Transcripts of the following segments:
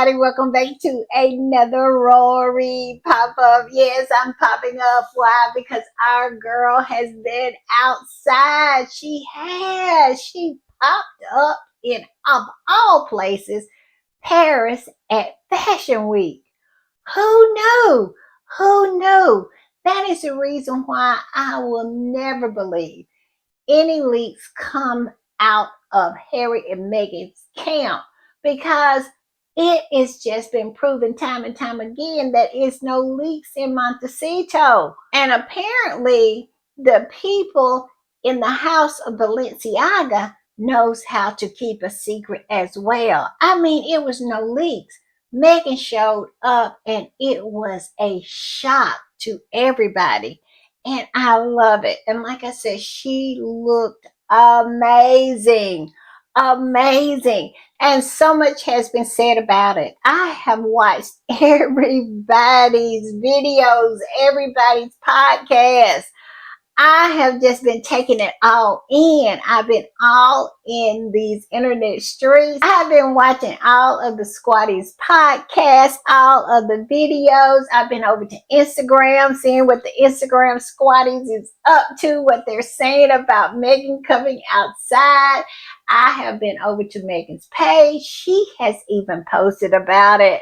everybody. Welcome back to another Rory pop-up. Yes, I'm popping up. Why? Because our girl has been outside. She has. She popped up in, of all places, Paris at Fashion Week. Who knew? Who knew? That is the reason why I will never believe any leaks come out of Harry and Meghan's camp because it has just been proven time and time again that it's no leaks in Montecito. And apparently the people in the house of Balenciaga knows how to keep a secret as well. I mean, it was no leaks. Meghan showed up and it was a shock to everybody, and I love it. And like I said, she looked amazing. Amazing. And so much has been said about it. I have watched everybody's videos, everybody's podcast. I have just been taking it all in. I've been all in these internet streets. I've been watching all of the Squatties podcasts, all of the videos. I've been over to Instagram, seeing what the Instagram Squatties is up to, what they're saying about Meghan coming outside. I have been over to Meghan's page. She has even posted about it.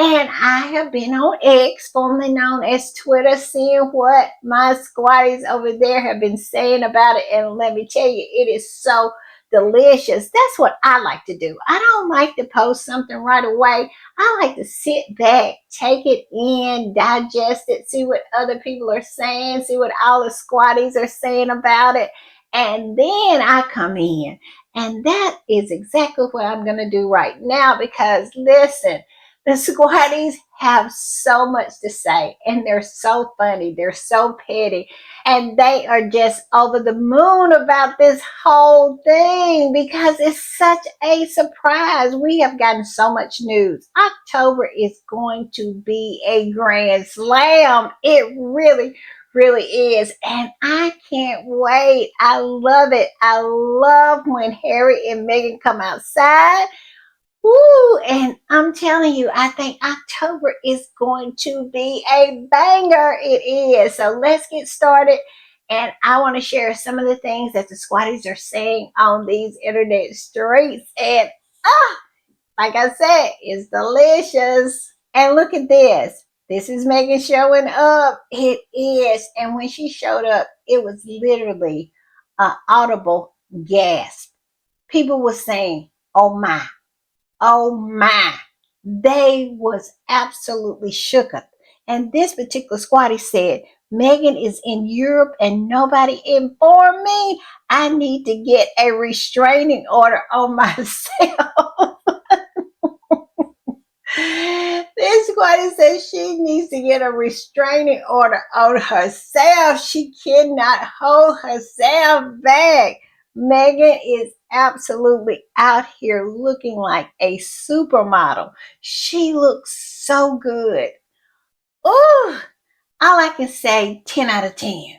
And I have been on X, formerly known as Twitter, seeing what my squatties over there have been saying about it. And let me tell you, it is so delicious. That's what I like to do. I don't like to post something right away. I like to sit back, take it in, digest it, see what other people are saying, see what all the squatties are saying about it. And then I come in. And that is exactly what I'm going to do right now because listen, the squatties have so much to say, and they're so funny. They're so petty, and they are just over the moon about this whole thing because it's such a surprise. We have gotten so much news. October is going to be a grand slam. It really is, and I can't wait. I love it. I love when Harry and Meghan come outside. Woo! And I'm telling you, I think October is going to be a banger. It is. So let's get started. And I want to share some of the things that the squatties are saying on these internet streets. And like I said, it's delicious. And look at this. This is Megan showing up. It is. And when she showed up, it was literally an audible gasp. People were saying, oh my. Oh my, they was absolutely shook up. And this particular squatty said, Meghan is in Europe and nobody informed me. I need to get a restraining order on myself. This squatty says she needs to get a restraining order on herself. She cannot hold herself back. Meghan is absolutely out here looking like a supermodel. She looks so good. Ooh, all I can say, 10 out of 10.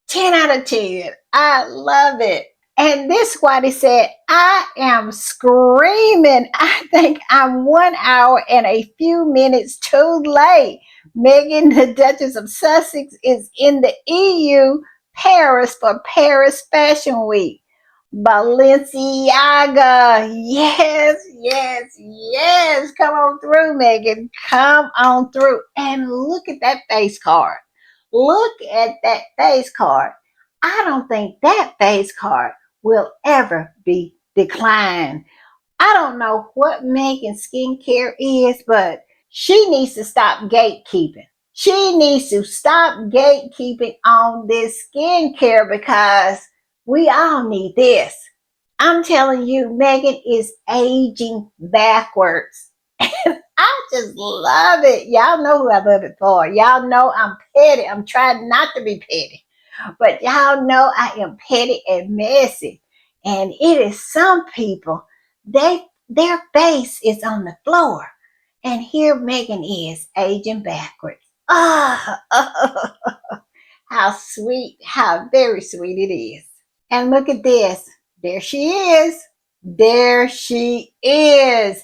10 out of 10. I love it. And this squatty said, I am screaming. I think I'm 1 hour and a few minutes too late. Meghan, the Duchess of Sussex, is in the EU, Paris, for Paris Fashion Week. Balenciaga. Yes. Come on through, Meghan. Come on through. And look at that face card. Look at that face card. I don't think that face card will ever be declined. I don't know what Megan's skincare is, but she needs to stop gatekeeping. She needs to stop gatekeeping on this skincare because we all need this. I'm telling you, Meghan is aging backwards. I just love it. Y'all know who I love it for. Y'all know I'm petty. I'm trying not to be petty. But y'all know I am petty and messy. And it is some people, their face is on the floor. And here Meghan is aging backwards. Oh, how sweet, how very sweet it is. And look at this. There she is. There she is.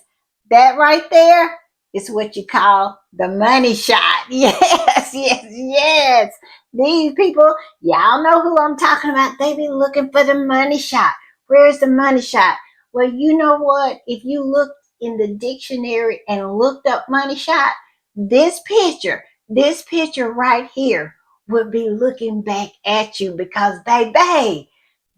That right there is what you call the money shot. Yes, yes, yes. These people, y'all know who I'm talking about. They be looking for the money shot. Where's the money shot? Well, you know what? If you looked in the dictionary and looked up money shot, this picture right here would be looking back at you because, baby,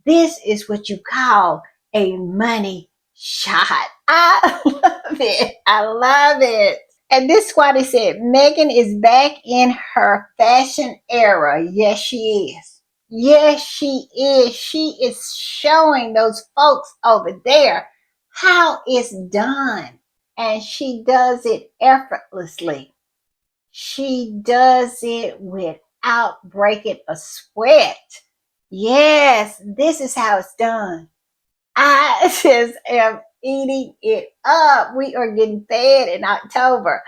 this is what you call a money shot. I love it. I love it. And this squatty said, Meghan is back in her fashion era. Yes, she is. Yes, she is. She is showing those folks over there how it's done. And she does it effortlessly. She does it without breaking a sweat. Yes, this is how it's done. I just am eating it up. We are getting fed in October.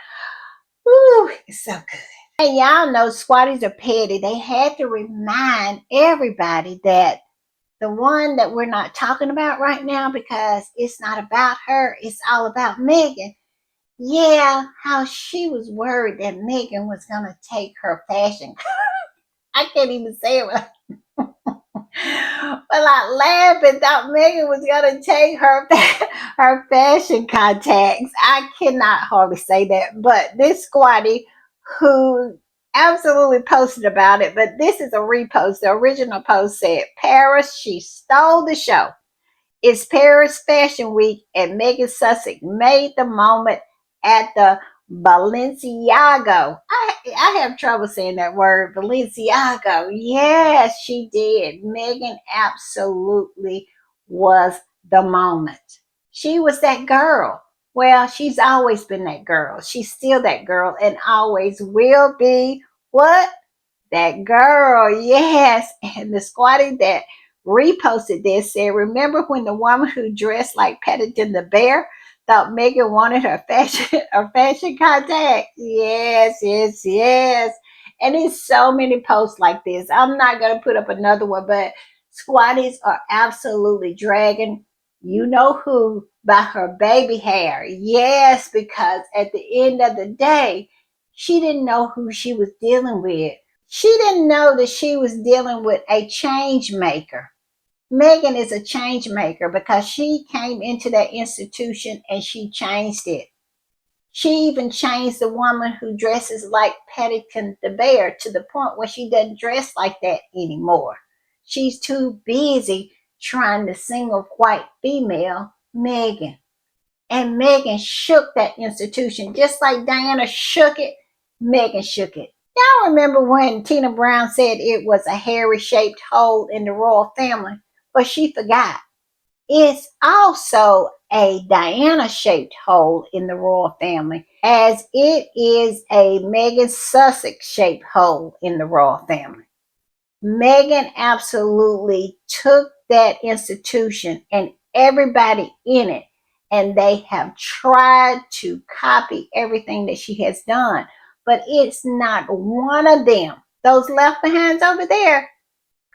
Woo, it's so good. And y'all know squatties are petty. They had to remind everybody that the one that we're not talking about right now, because it's not about her, it's all about Meghan. Yeah, how she was worried that Meghan was going to take her fashion. I can't even say it. Well, I laughed and thought Meghan was gonna take her fashion contacts. I cannot hardly say that, but this squatty who absolutely posted about it, but this is a repost. The original post said, Paris, she stole the show. It's Paris Fashion Week, and Megan Sussex made the moment at the Balenciago. I have trouble saying that word, Balenciago. Yes, she did. Megan absolutely was the moment. She was that girl. Well, she's always been that girl. She's still that girl and always will be. What? That girl, yes. And the squatty that reposted this said, remember when the woman who dressed like Paddington the Bear thought Meghan wanted her fashion contact? Yes, yes, yes. And it's so many posts like this. I'm not gonna put up another one, but squatties are absolutely dragging you know who by her baby hair. Yes, because at the end of the day, she didn't know who she was dealing with. She didn't know that she was dealing with a change maker. Meghan is a change maker because she came into that institution and she changed it. She even changed the woman who dresses like Paddington the Bear to the point where she doesn't dress like that anymore. She's too busy trying to single white female Meghan. And Meghan shook that institution just like Diana shook it. Meghan shook it. Y'all remember when Tina Brown said it was a hairy shaped hole in the royal family? But she forgot. It's also a Diana shaped hole in the royal family, as it is a Meghan Sussex shaped hole in the royal family. Meghan absolutely took that institution and everybody in it, and they have tried to copy everything that she has done. But it's not one of them, those left behinds over there,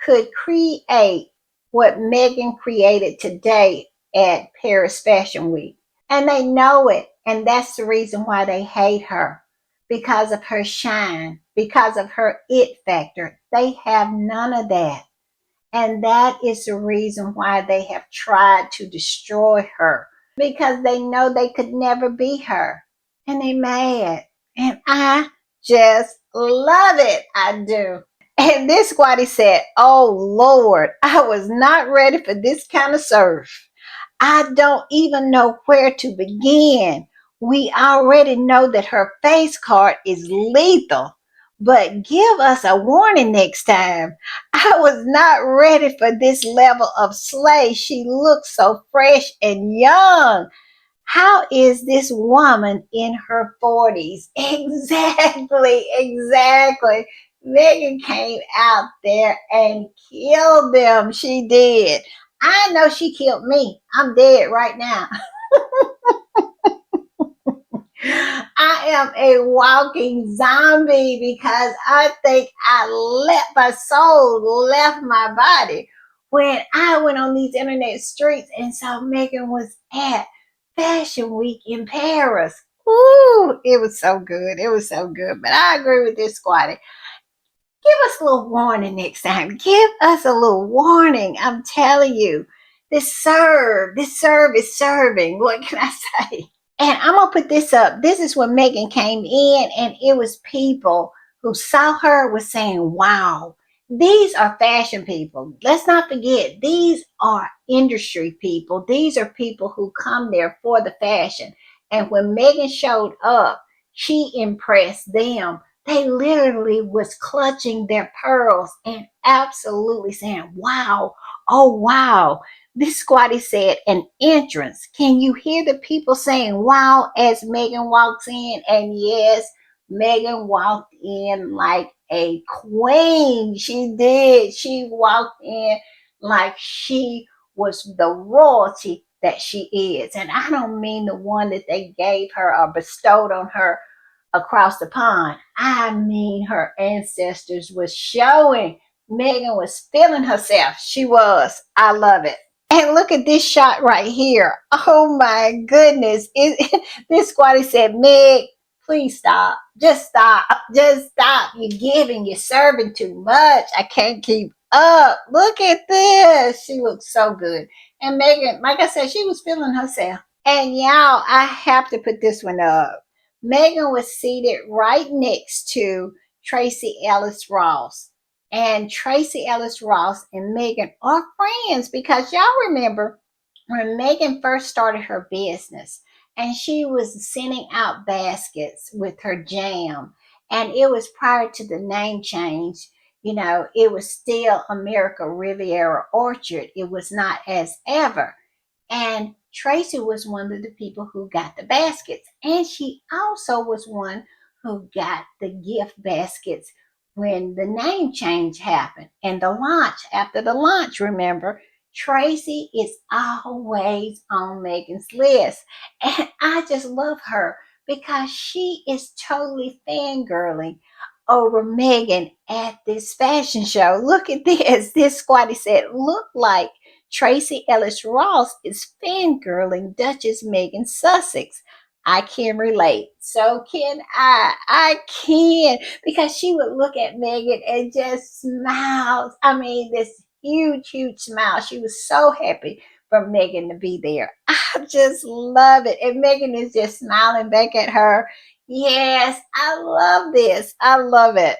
could create what Meghan created today at Paris Fashion Week. And they know it. And that's the reason why they hate her, because of her shine, because of her it factor. They have none of that. And that is the reason why they have tried to destroy her, because they know they could never be her. And they mad. And I just love it. I do. And this squatty said, oh Lord, I was not ready for this kind of surf. I don't even know where to begin. We already know that her face card is lethal, but give us a warning next time. I was not ready for this level of slay. She looks so fresh and young. How is this woman in her 40s? Exactly, exactly. Meghan came out there and killed them. She did. I know she killed me. I'm dead right now. I am a walking zombie because I think my soul left my body when I went on these internet streets and saw Meghan was at Fashion Week in Paris. Ooh, it was so good. It was so good. But I agree with this, Squatty. Give us a little warning next time. Give us a little warning. I'm telling you, this serve is serving. What can I say? And I'm gonna put this up. This is when Meghan came in, and it was people who saw her was saying, "Wow, these are fashion people." Let's not forget, these are industry people. These are people who come there for the fashion. And when Meghan showed up, she impressed them. They literally was clutching their pearls and absolutely saying, "Wow, oh wow." This squatty said an entrance. Can you hear the people saying wow as Meghan walks in? And yes, Meghan walked in like a queen. She did. She walked in like she was the royalty that she is. And I don't mean the one that they gave her or bestowed on her across the pond. I mean her ancestors was showing. Meghan was feeling herself. She was. I love it. And look at this shot right here. Oh my goodness. This squatty said, Meg, please stop. Just stop. Just stop. You're giving. You're serving too much. I can't keep up. Look at this. She looks so good. And Meghan, like I said, she was feeling herself. And y'all, I have to put this one up. Meghan was seated right next to Tracy Ellis Ross. And Tracy Ellis Ross and Meghan are friends because y'all remember when Meghan first started her business and she was sending out baskets with her jam. And it was prior to the name change. You know, it was still America Riviera Orchard. It was not as ever. And Tracy was one of the people who got the baskets. And she also was one who got the gift baskets when the name change happened and the launch. After the launch, remember, Tracy is always on Meghan's list. And I just love her because she is totally fangirling over Meghan at this fashion show. Look at this. This squatty said, look like Tracy Ellis Ross is fangirling Duchess Meghan Sussex. I can relate. So can I. I can. Because she would look at Meghan and just smile. I mean, this huge, huge smile. She was so happy for Meghan to be there. I just love it. And Meghan is just smiling back at her. Yes, I love this. I love it.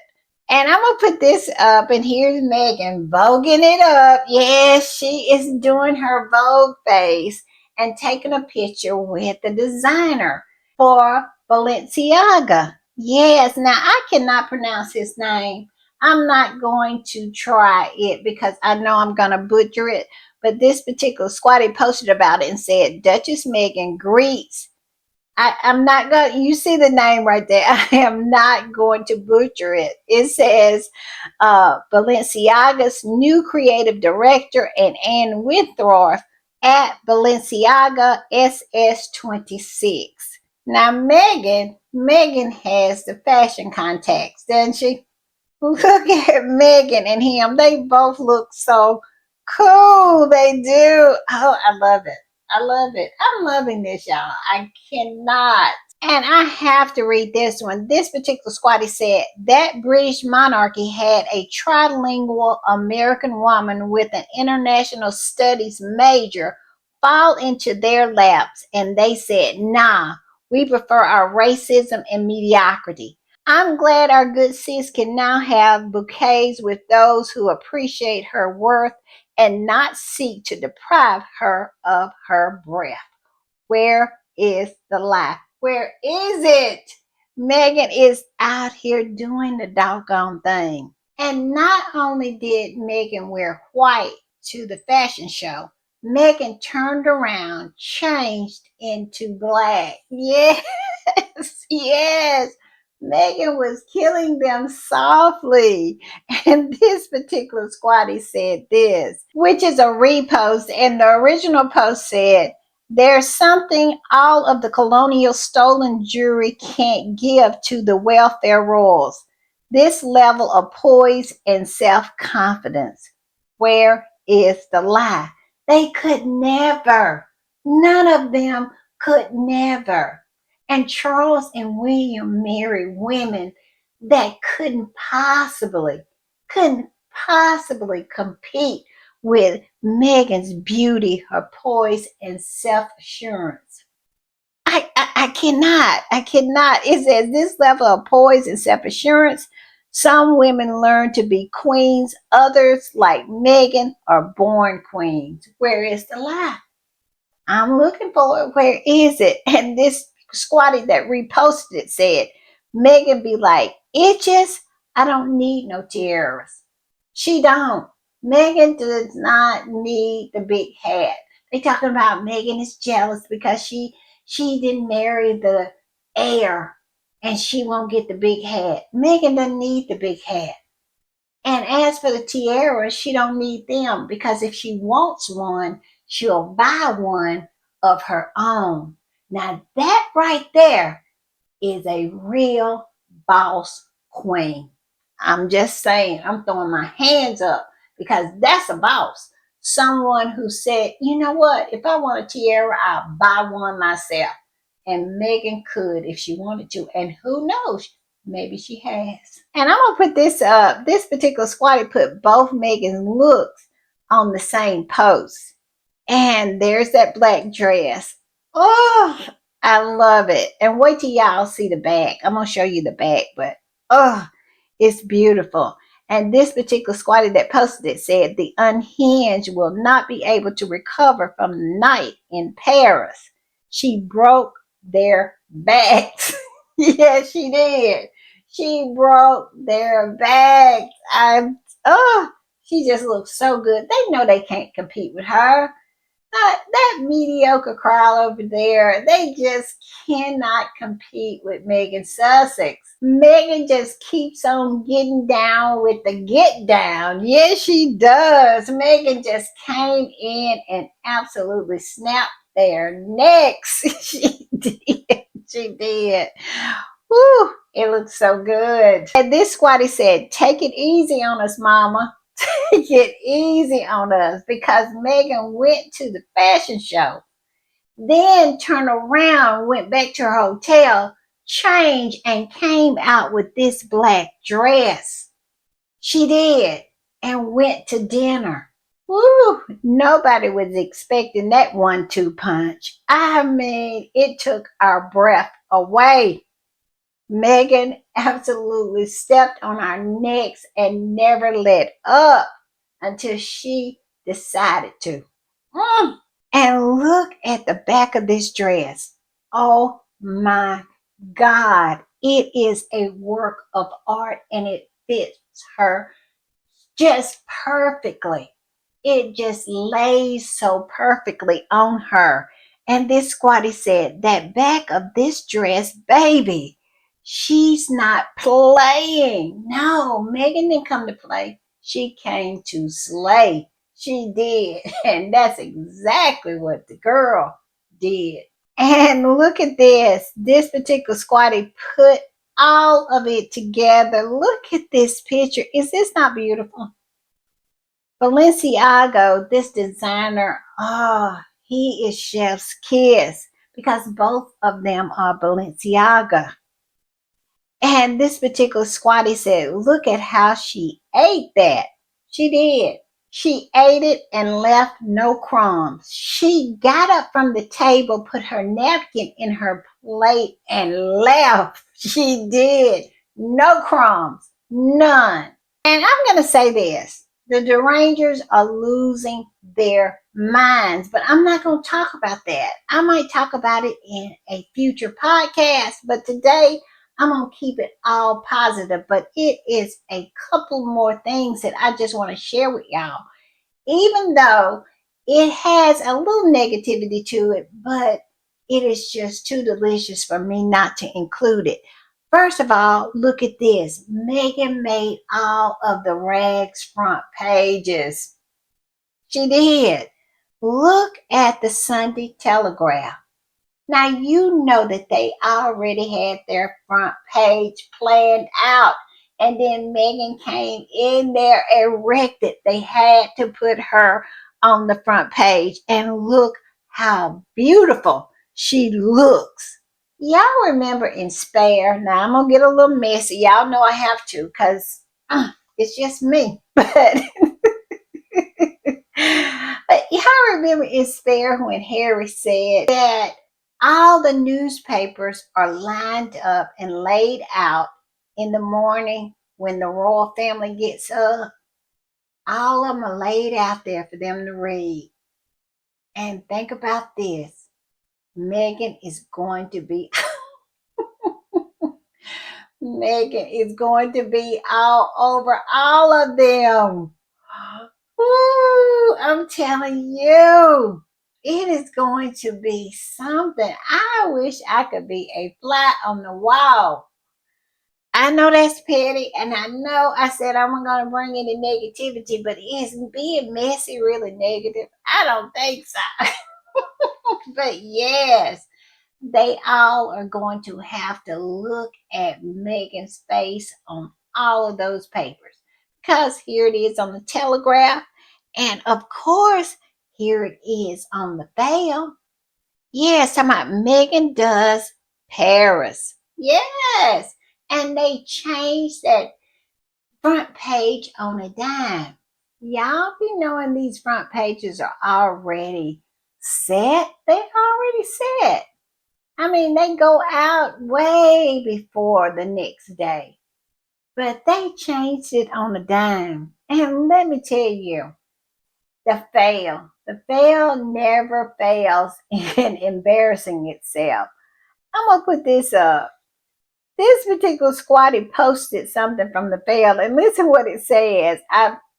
And I'm gonna put this up, and here's Meghan voguing it up. Yes, she is doing her Vogue face and taking a picture with the designer for Balenciaga. Yes, now I cannot pronounce his name. I'm not going to try it because I know I'm gonna butcher it. But this particular squatty posted about it and said, Duchess Meghan greets. I'm not going to, you see the name right there. I am not going to butcher it. It says Balenciaga's new creative director and Anne Withroth at Balenciaga SS26. Now, Meghan has the fashion contacts, doesn't she? Look at Meghan and him. They both look so cool. They do. Oh, I love it. I love it. I'm loving this, y'all. I cannot. And I have to read this one. This particular squatty said that British monarchy had a trilingual American woman with an international studies major fall into their laps, and they said, nah, we prefer our racism and mediocrity. I'm glad our good sis can now have bouquets with those who appreciate her worth and not seek to deprive her of her breath. Where is the lie? Where is it? Meghan is out here doing the doggone thing. And not only did Meghan wear white to the fashion show, Meghan turned around, changed into black. Yes, yes. Meghan was killing them softly. And this particular squatty said this, which is a repost. And the original post said, there's something all of the colonial stolen jewelry can't give to the welfare rolls. This level of poise and self confidence. Where is the lie? They could never, none of them could never. And Charles and William married women that couldn't possibly compete with Meghan's beauty, her poise, and self assurance. I cannot. It says this level of poise and self assurance. Some women learn to be queens, others, like Meghan, are born queens. Where is the lie? I'm looking for it. Where is it? And this squatty that reposted it said, Megan be like, itches? I don't need no tiaras. She don't. Megan does not need the big hat. They talking about Megan is jealous because she didn't marry the heir and she won't get the big hat. Megan doesn't need the big hat. And as for the tiaras, she don't need them because if she wants one, she'll buy one of her own. Now that right there is a real boss queen. I'm just saying, I'm throwing my hands up because that's a boss. Someone who said, you know what, if I want a tiara, I'll buy one myself. And Megan could if she wanted to. And who knows? Maybe she has. And I'm gonna put this up. This particular squatty put both Megan's looks on the same post. And there's that black dress. Oh, I love it. And wait till y'all see the back. I'm gonna show you the back, but oh, it's beautiful. And this particular squatty that posted it said the unhinged will not be able to recover from the night in Paris. She broke their backs. Yes, she did. She broke their backs. Oh, she just looks so good. They know they can't compete with her. That mediocre crowd over there, they just cannot compete with Megan Sussex. Megan just keeps on getting down with the get down. Yes, she does. Megan just came in and absolutely snapped their necks. She did. She did. Whew, it looks so good. And this squatty said, take it easy on us, mama. Take it easy on us because Megan went to the fashion show, then turned around, went back to her hotel, changed, and came out with this black dress. She did, and went to dinner. Woo! Nobody was expecting that 1-2 punch. I mean, it took our breath away. Megan absolutely stepped on our necks and never let up until she decided to. Mm. And look at the back of this dress. Oh my God. It is a work of art and it fits her just perfectly. It just lays so perfectly on her. And this squatty said, that back of this dress, baby, she's not playing. No, Megan didn't come to play. She came to slay. She did. And that's exactly what the girl did. And look at this. This particular squatty put all of it together. Look at this picture. Is this not beautiful? Balenciaga, this designer, he is chef's kiss because both of them are Balenciaga. And this particular squatty said, look at how she ate that. She did. She ate it and left no crumbs. She got up from the table, put her napkin in her plate, and left. She did. No crumbs. None. And I'm going to say this. The derangers are losing their minds, but I'm not going to talk about that. I might talk about it in a future podcast, but today I'm going to keep it all positive, but it is a couple more things that I just want to share with y'all. Even though it has a little negativity to it, but it is just too delicious for me not to include it. First of all, look at this. Megan made all of the rags front pages. She did. Look at the Sunday Telegraph. Now, you know that they already had their front page planned out. And then Megan came in there and wrecked it. They had to put her on the front page. And look how beautiful she looks. Y'all remember in Spare? Now I'm gonna get a little messy. Y'all know I have to, because it's just me. But y'all remember in Spare when Harry said that all the newspapers are lined up and laid out in the morning when the royal family gets up? All of them are laid out there for them to read. And think about this. Meghan is going to be Meghan is going to be all over all of them. Woo, I'm telling you, it is going to be something. I wish I could be a fly on the wall. I know that's petty, and I know I said I'm going to bring any negativity, but is being messy really negative? I don't think so. But yes, they all are going to have to look at Meghan's face on all of those papers, because here it is on the Telegraph, and of course, here it is on the Veil. Yes, talking about Meghan does Paris. Yes, and they changed that front page on a dime. Y'all be knowing these front pages are already set. They already set. I mean, they go out way before the next day, but they changed it on a dime. And let me tell you, the fail never fails in embarrassing itself. I'm gonna put this up. This particular squatty posted something from the fail, and listen what it says.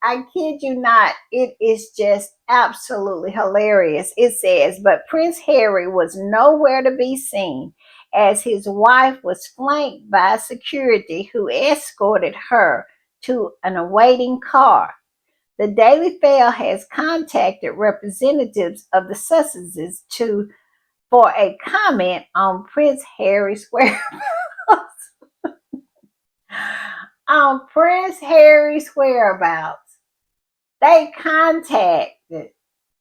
I kid you not, it is just absolutely hilarious. It says, but Prince Harry was nowhere to be seen, as his wife was flanked by security who escorted her to an awaiting car. The Daily Fail has contacted representatives of the Sussexes for a comment on Prince Harry's whereabouts. On Prince Harry's whereabouts. They contacted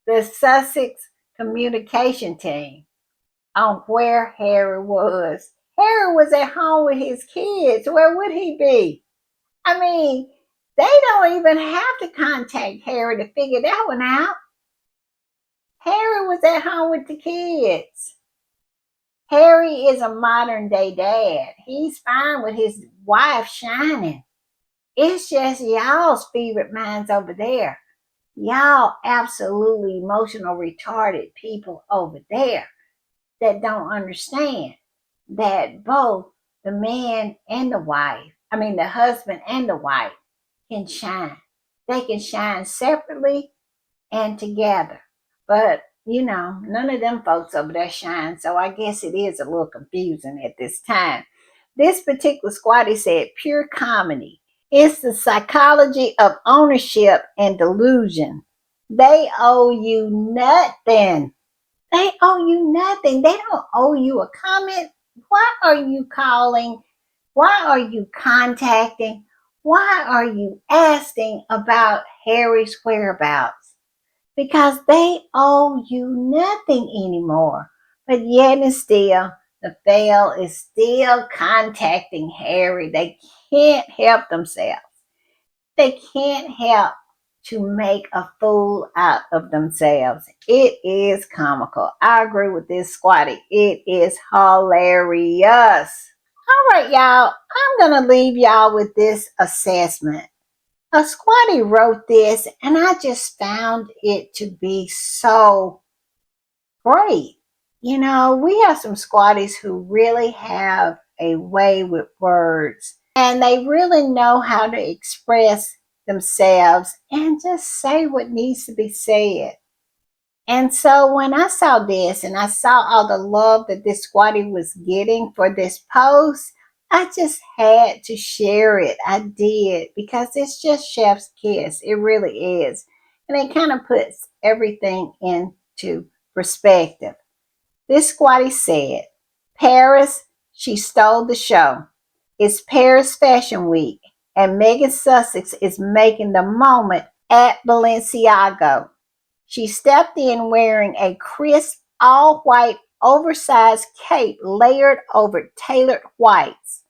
the Sussex communication team on where Harry was. Harry was at home with his kids. Where would he be? I mean, they don't even have to contact Harry to figure that one out. Harry was at home with the kids. Harry is a modern day dad. He's fine with his wife shining. It's just y'all's favorite minds over there. Y'all absolutely emotional retarded people over there that don't understand that both the man and the wife, I mean the husband and the wife, can shine. They can shine separately and together. But none of them folks over there shine. So I guess it is a little confusing at this time. This particular squatty said pure comedy. It's the psychology of ownership and delusion. They owe you nothing. They owe you nothing. They don't owe you a comment. Why are you calling? Why are you contacting? Why are you asking about Harry's whereabouts? Because they owe you nothing anymore. But yet and still, the fail is still contacting Harry. They can't help themselves. They can't help to make a fool out of themselves. It is comical. I agree with this squatty. It is hilarious. All right, y'all. I'm going to leave y'all with this assessment. A squatty wrote this, and I just found it to be so great. We have some squatties who really have a way with words, and they really know how to express themselves and just say what needs to be said. And so when I saw this and I saw all the love that this squatty was getting for this post, I just had to share it. I did, because it's just chef's kiss. It really is. And it kind of puts everything into perspective. This squatty said, Paris, she stole the show. It's Paris Fashion Week, and Megan Sussex is making the moment at Balenciaga. She stepped in wearing a crisp, all white oversized cape layered over tailored whites,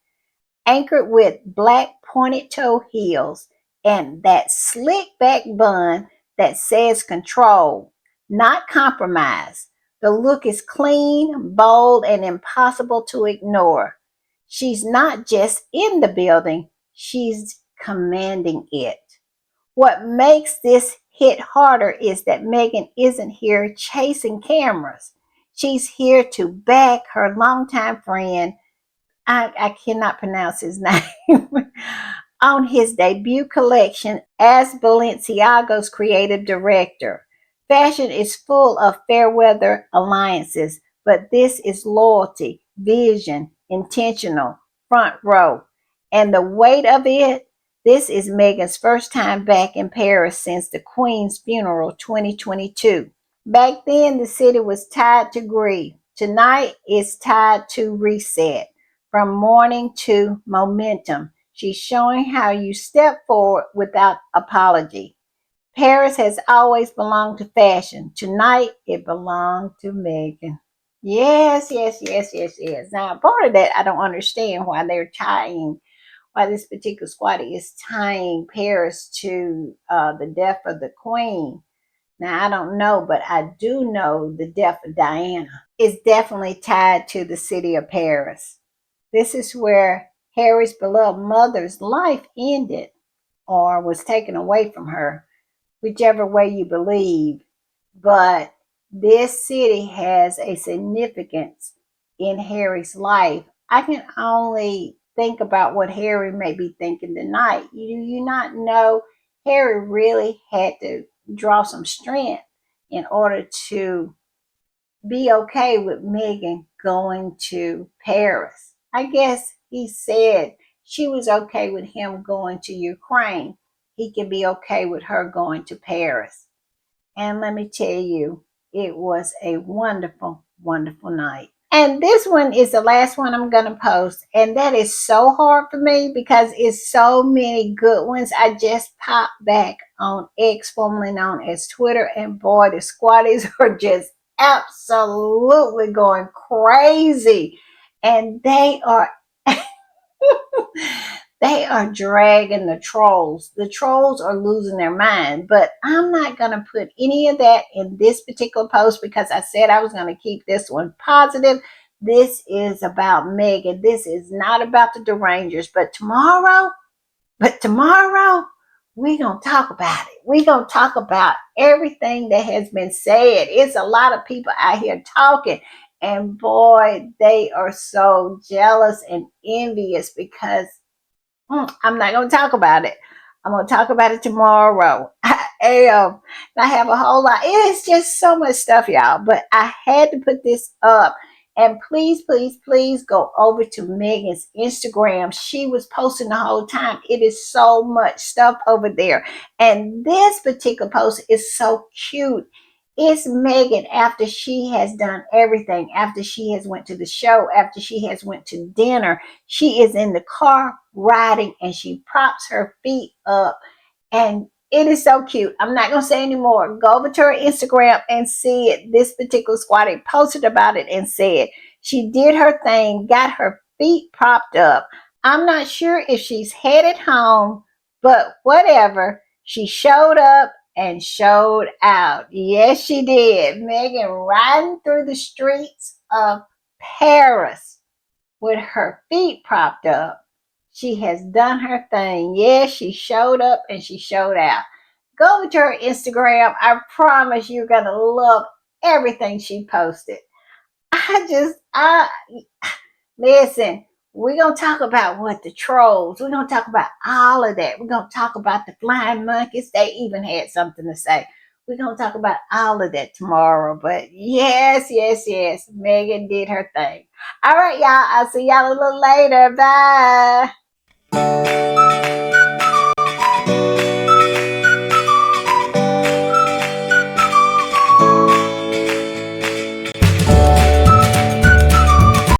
anchored with black pointed toe heels, and that slick back bun that says control, not compromise. The look is clean, bold, and impossible to ignore. She's not just in the building, she's commanding it. What makes this hit harder is that Meghan isn't here chasing cameras. She's here to back her longtime friend, I cannot pronounce his name, on his debut collection as Balenciaga's creative director. Fashion is full of fair weather alliances, but this is loyalty, vision, intentional, front row. And the weight of it, this is Meghan's first time back in Paris since the Queen's funeral 2022. Back then, the city was tied to grief. Tonight, it's tied to reset. From mourning to momentum, she's showing how you step forward without apology. Paris has always belonged to fashion. Tonight, it belonged to Meghan. Yes, yes, yes, yes, yes. Now, part of that, I don't understand why this particular squatter is tying Paris to the death of the Queen. Now, I don't know, but I do know the death of Diana is definitely tied to the city of Paris. This is where Harry's beloved mother's life ended or was taken away from her, whichever way you believe. But this city has a significance in Harry's life. I can only think about what Harry may be thinking tonight. You not know Harry really had to draw some strength in order to be okay with Meghan going to Paris. I guess he said she was okay with him going to Ukraine. He can be okay with her going to Paris. And let me tell you, it was a wonderful, wonderful night. And this one is the last one I'm going to post. And that is so hard for me because it's so many good ones. I just popped back on X, formerly known as Twitter. And boy, the squatties are just absolutely going crazy. And they are they are dragging the trolls. The trolls are losing their mind. But I'm not going to put any of that in this particular post because I said I was going to keep this one positive. This is about Meghan. This is not about the derangers. But tomorrow, we're going to talk about it. We're going to talk about everything that has been said. It's a lot of people out here talking. And boy, they are so jealous and envious because I'm not going to talk about it. I'm going to talk about it tomorrow. I am. I have a whole lot. It is just so much stuff, y'all. But I had to put this up. And please, please, please go over to Meghan's Instagram. She was posting the whole time. It is so much stuff over there. And this particular post is so cute. It's Meghan after she has done everything, after she has went to the show, after she has went to dinner. She is in the car riding and she props her feet up and it is so cute. I'm not going to say anymore. Go over to her Instagram and see it. This particular squatter posted about it and said she did her thing, got her feet propped up. I'm not sure if she's headed home, but whatever. She showed up and showed out. Yes, she did. Meghan riding through the streets of Paris with her feet propped up. She has done her thing. Yes, she showed up and she showed out. Go to her Instagram. I promise you're going to love everything she posted. I listen, we're going to talk about what the trolls, we're going to talk about all of that. We're going to talk about the flying monkeys. They even had something to say. We're going to talk about all of that tomorrow. But yes, yes, yes, Meghan did her thing. All right, y'all. I'll see y'all a little later. Bye.